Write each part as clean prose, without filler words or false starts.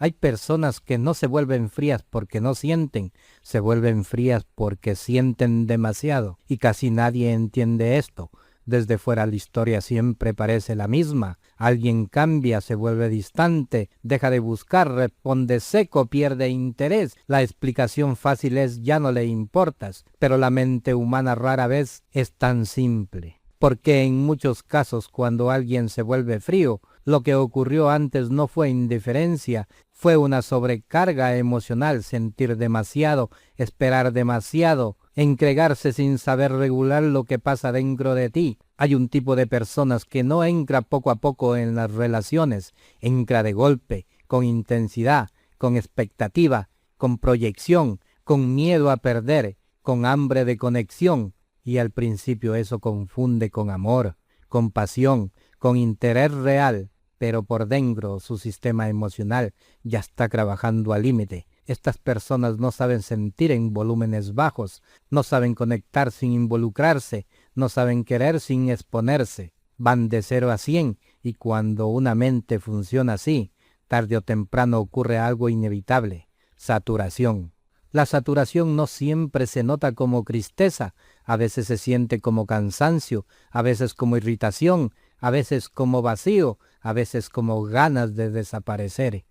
Hay personas que no se vuelven frías porque no sienten, se vuelven frías porque sienten demasiado, y casi nadie entiende esto. Desde fuera la historia siempre parece la misma. Alguien cambia, se vuelve distante, deja de buscar, responde seco, pierde interés. La explicación fácil es ya no le importas, pero la mente humana rara vez es tan simple. Porque en muchos casos cuando alguien se vuelve frío, lo que ocurrió antes no fue indiferencia, fue una sobrecarga emocional, sentir demasiado, esperar demasiado, entregarse sin saber regular lo que pasa dentro de ti. Hay un tipo de personas que no entra poco a poco en las relaciones, entra de golpe, con intensidad, con expectativa, con proyección, con miedo a perder, con hambre de conexión, y al principio eso confunde con amor, con pasión, con interés real, pero por dentro su sistema emocional ya está trabajando al límite. Estas personas no saben sentir en volúmenes bajos, no saben conectar sin involucrarse, no saben querer sin exponerse. Van de 0 a 100 y cuando una mente funciona así, tarde o temprano ocurre algo inevitable: saturación. La saturación no siempre se nota como tristeza, a veces se siente como cansancio, a veces como irritación, a veces como vacío, a veces como ganas de desaparecer.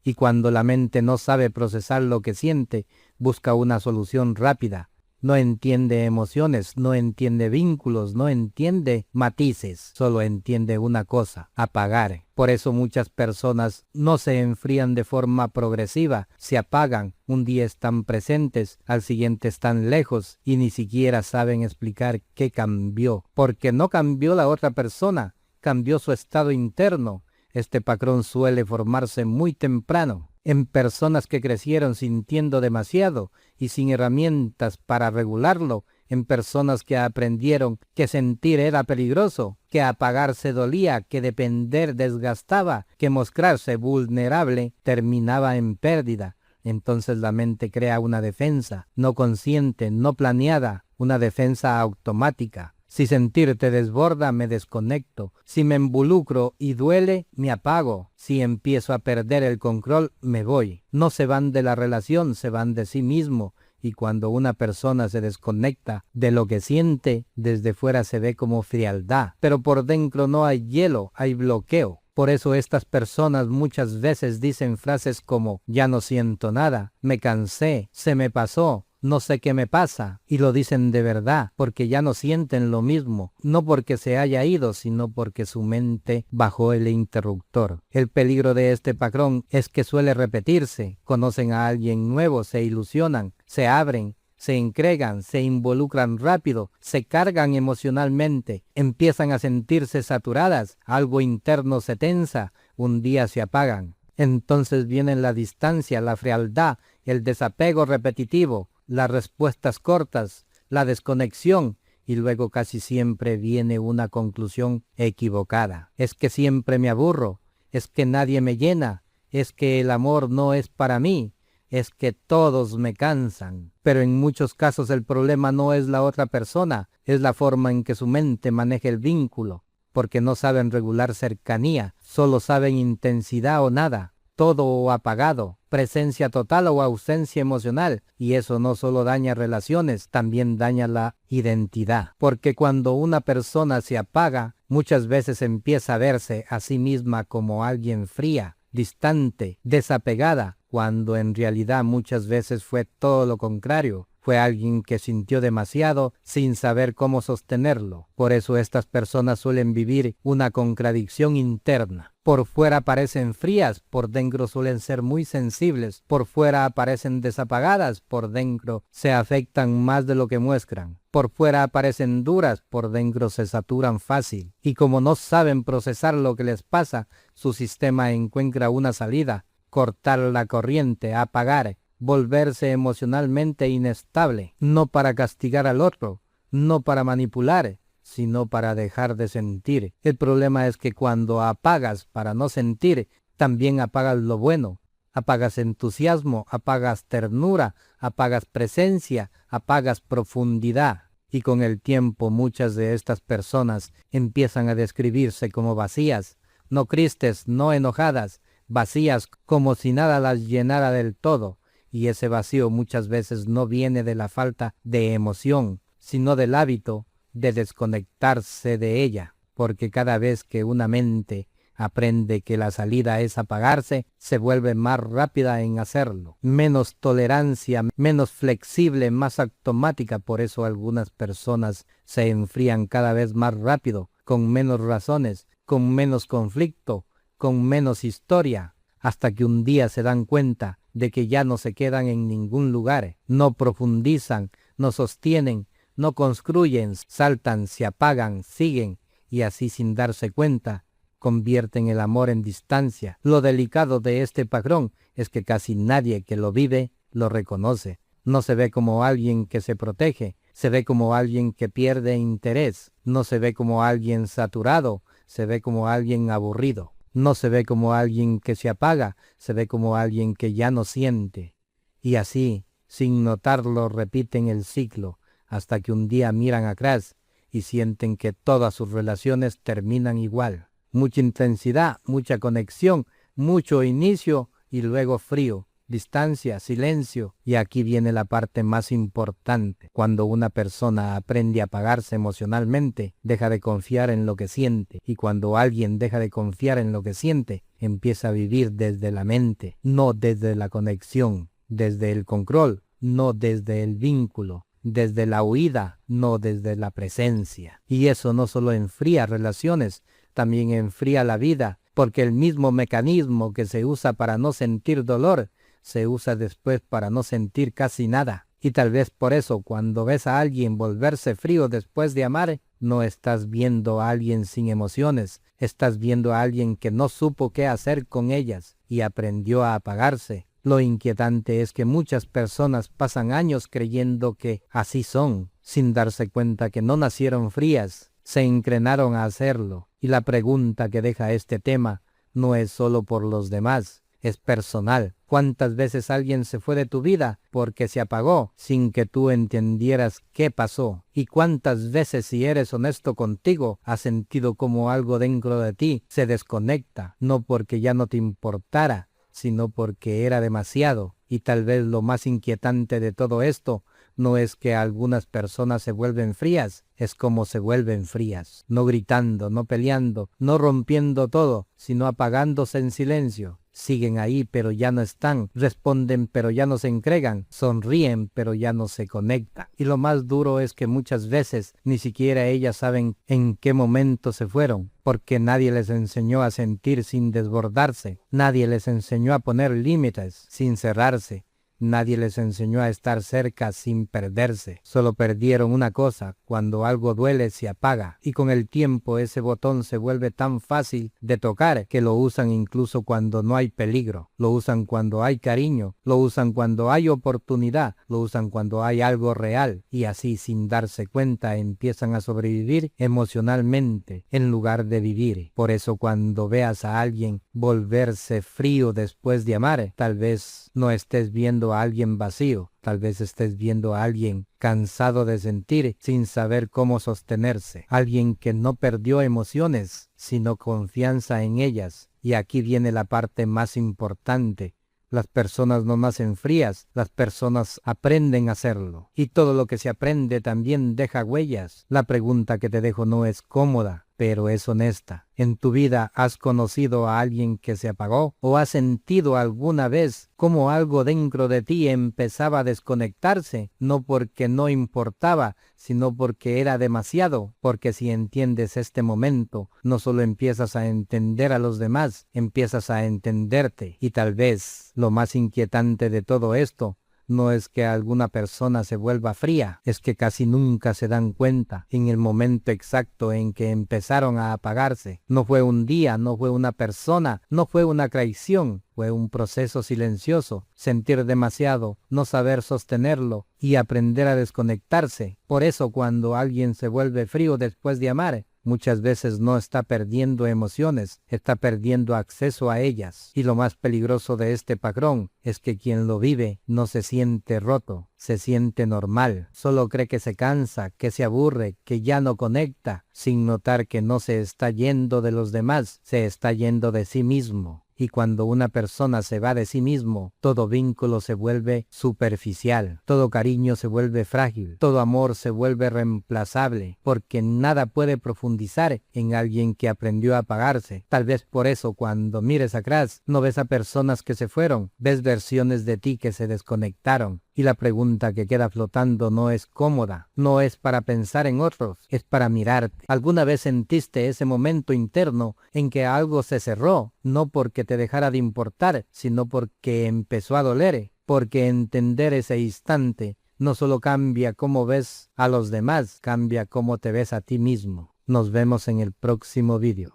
Y cuando la mente no sabe procesar lo que siente, busca una solución rápida. No entiende emociones, no entiende vínculos, no entiende matices, solo entiende una cosa: apagar. Por eso muchas personas no se enfrían de forma progresiva, se apagan. Un día están presentes, al siguiente están lejos y ni siquiera saben explicar qué cambió. Porque no cambió la otra persona, cambió su estado interno. Este patrón suele formarse muy temprano en personas que crecieron sintiendo demasiado y sin herramientas para regularlo, en personas que aprendieron que sentir era peligroso, que apagarse dolía, que depender desgastaba, que mostrarse vulnerable terminaba en pérdida. Entonces la mente crea una defensa, no consciente, no planeada, una defensa automática. Si sentir te desborda, me desconecto. Si me involucro y duele, me apago. Si empiezo a perder el control, me voy. No se van de la relación, se van de sí mismo. Y cuando una persona se desconecta de lo que siente, desde fuera se ve como frialdad. Pero por dentro no hay hielo, hay bloqueo. Por eso estas personas muchas veces dicen frases como: ya no siento nada, me cansé, se me pasó, no sé qué me pasa, y lo dicen de verdad, porque ya no sienten lo mismo, no porque se haya ido, sino porque su mente bajó el interruptor. El peligro de este patrón es que suele repetirse: conocen a alguien nuevo, se ilusionan, se abren, se entregan, se involucran rápido, se cargan emocionalmente, empiezan a sentirse saturadas, algo interno se tensa, un día se apagan. Entonces vienen la distancia, la frialdad, el desapego repetitivo, las respuestas cortas, la desconexión, y luego casi siempre viene una conclusión equivocada. Es que siempre me aburro, es que nadie me llena, es que el amor no es para mí, es que todos me cansan. Pero en muchos casos el problema no es la otra persona, es la forma en que su mente maneja el vínculo, porque no saben regular cercanía, solo saben intensidad o nada, todo o apagado, presencia total o ausencia emocional, y eso no solo daña relaciones, también daña la identidad, porque cuando una persona se apaga, muchas veces empieza a verse a sí misma como alguien fría, distante, desapegada, cuando en realidad muchas veces fue todo lo contrario. Fue alguien que sintió demasiado sin saber cómo sostenerlo. Por eso estas personas suelen vivir una contradicción interna. Por fuera parecen frías, por dentro suelen ser muy sensibles. Por fuera aparecen desapagadas, por dentro se afectan más de lo que muestran. Por fuera aparecen duras, por dentro se saturan fácil. Y como no saben procesar lo que les pasa, su sistema encuentra una salida: cortar la corriente, apagar, volverse emocionalmente inestable, no para castigar al otro, no para manipular, sino para dejar de sentir. El problema es que cuando apagas para no sentir, también apagas lo bueno, apagas entusiasmo, apagas ternura, apagas presencia, apagas profundidad. Y con el tiempo muchas de estas personas empiezan a describirse como vacías, no tristes, no enojadas, vacías como si nada las llenara del todo, y ese vacío muchas veces no viene de la falta de emoción, sino del hábito de desconectarse de ella, porque cada vez que una mente aprende que la salida es apagarse, se vuelve más rápida en hacerlo, menos tolerancia, menos flexible, más automática. Por eso algunas personas se enfrían cada vez más rápido, con menos razones, con menos conflicto, con menos historia, hasta que un día se dan cuenta de que ya no se quedan en ningún lugar, no profundizan, no sostienen, no construyen, saltan, se apagan, siguen, y así sin darse cuenta, convierten el amor en distancia. Lo delicado de este patrón es que casi nadie que lo vive lo reconoce. No se ve como alguien que se protege, se ve como alguien que pierde interés. No se ve como alguien saturado, se ve como alguien aburrido. No se ve como alguien que se apaga, se ve como alguien que ya no siente. Y así, sin notarlo, repiten el ciclo, hasta que un día miran atrás y sienten que todas sus relaciones terminan igual. Mucha intensidad, mucha conexión, mucho inicio y luego frío, distancia, silencio. Y aquí viene la parte más importante. Cuando una persona aprende a apagarse emocionalmente, deja de confiar en lo que siente. Y cuando alguien deja de confiar en lo que siente, empieza a vivir desde la mente, no desde la conexión, desde el control, no desde el vínculo, desde la huida, no desde la presencia. Y eso no solo enfría relaciones, también enfría la vida, porque el mismo mecanismo que se usa para no sentir dolor, se usa después para no sentir casi nada. Y tal vez por eso cuando ves a alguien volverse frío después de amar, no estás viendo a alguien sin emociones, estás viendo a alguien que no supo qué hacer con ellas y aprendió a apagarse. Lo inquietante es que muchas personas pasan años creyendo que así son, sin darse cuenta que no nacieron frías, se entrenaron a hacerlo. Y la pregunta que deja este tema no es solo por los demás, es personal. ¿Cuántas veces alguien se fue de tu vida porque se apagó sin que tú entendieras qué pasó? ¿Y cuántas veces, si eres honesto contigo, has sentido como algo dentro de ti se desconecta, no porque ya no te importara, sino porque era demasiado? Y tal vez lo más inquietante de todo esto no es que algunas personas se vuelven frías, es como se vuelven frías, no gritando, no peleando, no rompiendo todo, sino apagándose en silencio. Siguen ahí pero ya no están, responden pero ya no se entregan, sonríen pero ya no se conectan. Y lo más duro es que muchas veces ni siquiera ellas saben en qué momento se fueron, porque nadie les enseñó a sentir sin desbordarse, nadie les enseñó a poner límites sin cerrarse. Nadie les enseñó a estar cerca sin perderse. Solo perdieron una cosa: cuando algo duele se apaga. Y con el tiempo ese botón se vuelve tan fácil de tocar que lo usan incluso cuando no hay peligro. Lo usan cuando hay cariño. Lo usan cuando hay oportunidad. Lo usan cuando hay algo real. Y así, sin darse cuenta, empiezan a sobrevivir emocionalmente en lugar de vivir. Por eso cuando veas a alguien volverse frío después de amar, tal vez no estés viendo a alguien vacío, tal vez estés viendo a alguien cansado de sentir sin saber cómo sostenerse, alguien que no perdió emociones, sino confianza en ellas. Y aquí viene la parte más importante. Las personas no nacen frías, las personas aprenden a hacerlo. Y todo lo que se aprende también deja huellas. La pregunta que te dejo no es cómoda, pero es honesta. ¿En tu vida has conocido a alguien que se apagó? ¿O has sentido alguna vez cómo algo dentro de ti empezaba a desconectarse? No porque no importaba, sino porque era demasiado. Porque si entiendes este momento, no solo empiezas a entender a los demás, empiezas a entenderte. Y tal vez lo más inquietante de todo esto no es que alguna persona se vuelva fría, es que casi nunca se dan cuenta en el momento exacto en que empezaron a apagarse. No fue un día, no fue una persona, no fue una traición, fue un proceso silencioso, sentir demasiado, no saber sostenerlo y aprender a desconectarse. Por eso cuando alguien se vuelve frío después de amar, muchas veces no está perdiendo emociones, está perdiendo acceso a ellas. Y lo más peligroso de este patrón es que quien lo vive no se siente roto, se siente normal. Solo cree que se cansa, que se aburre, que ya no conecta, sin notar que no se está yendo de los demás, se está yendo de sí mismo. Y cuando una persona se va de sí mismo, todo vínculo se vuelve superficial, todo cariño se vuelve frágil, todo amor se vuelve reemplazable, porque nada puede profundizar en alguien que aprendió a apagarse. Tal vez por eso cuando mires atrás no ves a personas que se fueron, ves versiones de ti que se desconectaron. Y la pregunta que queda flotando no es cómoda, no es para pensar en otros, es para mirarte. ¿Alguna vez sentiste ese momento interno en que algo se cerró, no porque te dejara de importar, sino porque empezó a doler? Porque entender ese instante no solo cambia cómo ves a los demás, cambia cómo te ves a ti mismo. Nos vemos en el próximo vídeo.